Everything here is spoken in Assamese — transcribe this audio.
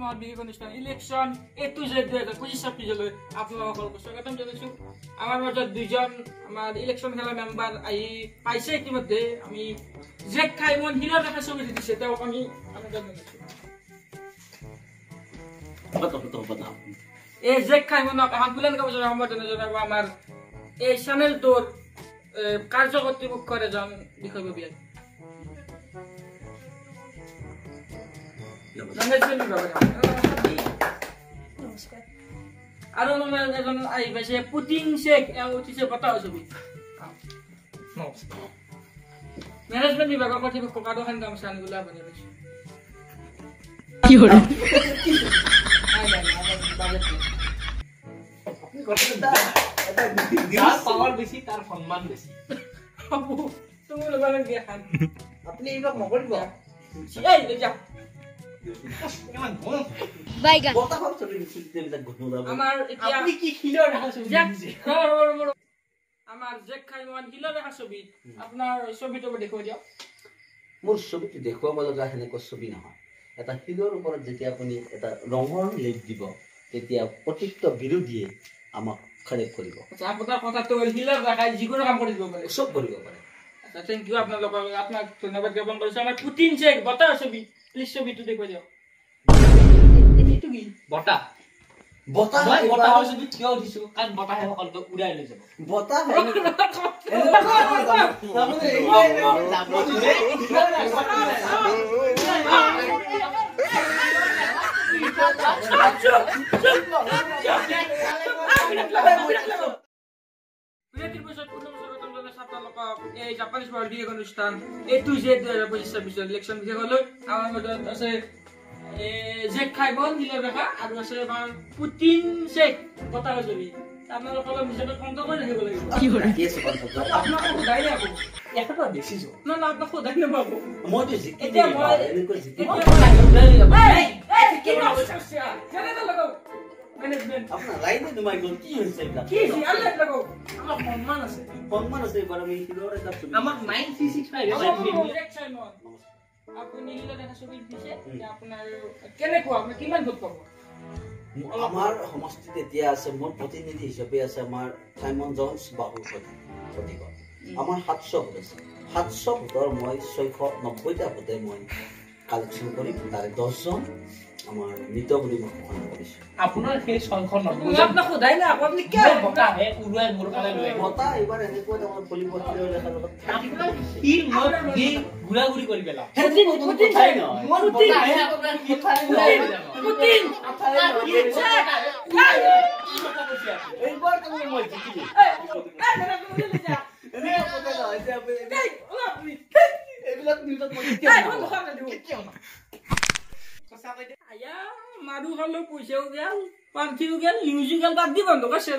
মহল বিশেষ অনুষ্ঠান ইলেকশন এটু যে 2025 আপোনালোকক স্বাগতম জনাইছো। আমাৰ মাজত দুইজন আমাৰ ইলেকশন খেলা মেম্বাৰ আহি পাইছে। ইতিমধ্যে আমি জেক খাইমন হিৰৰ এটা ছবি দিছে, তেওঁক আমি এই জেক খাইমনক এখন বুলেন কাপোৰ সম্বৰ্ধনা জনাব আমাৰ এই চেনেলটোৰ কাৰ্য কৰ্তৃপক্ষৰ এজন বিষয়ববীয়া। আৰু এজন আহি পাইছে পুটিন শেখ, উঠিছে বঁটা ছবি। মেনেজমেন্ট বিভাগৰ কৰ্তৃপক্ষ কাৰোখান গামোচা আনিবলৈ আপুনি পাইছে। পাৱাৰ বেছি তাৰ সন্মান বেছি। আপুনি এইবিলাক নকৰিব। মোৰ ছবিটো দেখুৱাব লগা সেনেকুৱা ছবি নহয়। এটা শিলৰ ওপৰত যেতিয়া আপুনি এটা ৰঙৰ লেপ দিব, তেতিয়া প্ৰতিটো বিৰোধীয়ে আমাক খাৰেপ কৰিব। আপোনাৰ কথাটো শিলৰ ৰাখাই যিকোনো কাম কৰি দিব পাৰে, চব কৰিব পাৰে। থেংক ইউ আপোনালোকক, আপোনাক ধন্যবাদ জ্ঞাপন কৰিছো। আমাৰ পুটিন শেখ বঁটা ছবি, প্লিজ ছবিটো দেখুৱাই দিয়ক। এইটো কি বঁটা? বঁটা মই বঁটা ছবি কিয় দিছো? কাৰণ বঁটাহে সকলোকে উৰাই লৈ যাব। বঁটা এই জাপানিজ মহল বিশেষ অনুষ্ঠান এটু যে 2025 ইলেকশন বিশেষলৈ আমাৰ মাজত আছে জেক খাইমন হিলৰ ৰেখা আৰু আছে আমাৰ পুটিন শেখ বঁটা ছবি। আপোনালোকৰ নিজকে কণ্ট্ৰল কৰি ৰাখিব লাগিব। আপোনাক সোধাই নাই আকৌ এটা দেখিছো না না, আপোনাক সোধাই নাপাব। মইতো এতিয়া মই আপোনাৰ লাইনে তোমাৰ গ'ল কি হৈছে? আমাৰ সন্মান আছে, সন্মান আছে। এবাৰ আমি শিলৰ এটা ছবি আমাক 9365 আপুনি হিলৰ এটা ছবি দিছে। আপোনাৰ কেনেকুৱা, আপুনি কিমান ভোট পাব? আমাৰ সমষ্টিত এতিয়া আছে, মোৰ প্ৰতিনিধি হিচাপে আছে আমাৰ চাইমন জনছ বাবুৰ প্ৰতিগত। আমাৰ 700 ভোট আছে। 700 ভোটৰ মই 690টা ভোটে মই কালেকশ্যন কৰিম। তাৰে 10জন আমাৰ মৃত বুলি মই ঘোষণা কৰিছো। আপোনাৰ সেই 690 আপোনাক সোধাই নাই আকৌ, আপুনি কিয় বঁটাহে উৰুৱাই মোৰ কাৰণে লৈ আহিব? বঁটা এইবাৰ এনেকুৱা আমাৰ পলিপত্ৰৰ লেখাৰ লগত আপোনাৰ কি মই দি গুড়াগুড়ি কৰি পেলাম। মাৰু খালো, পইচাও গেল, পাৰ্থিও গেল, নিউজো গেল, বাদ দি বন্ধ কৰিছে।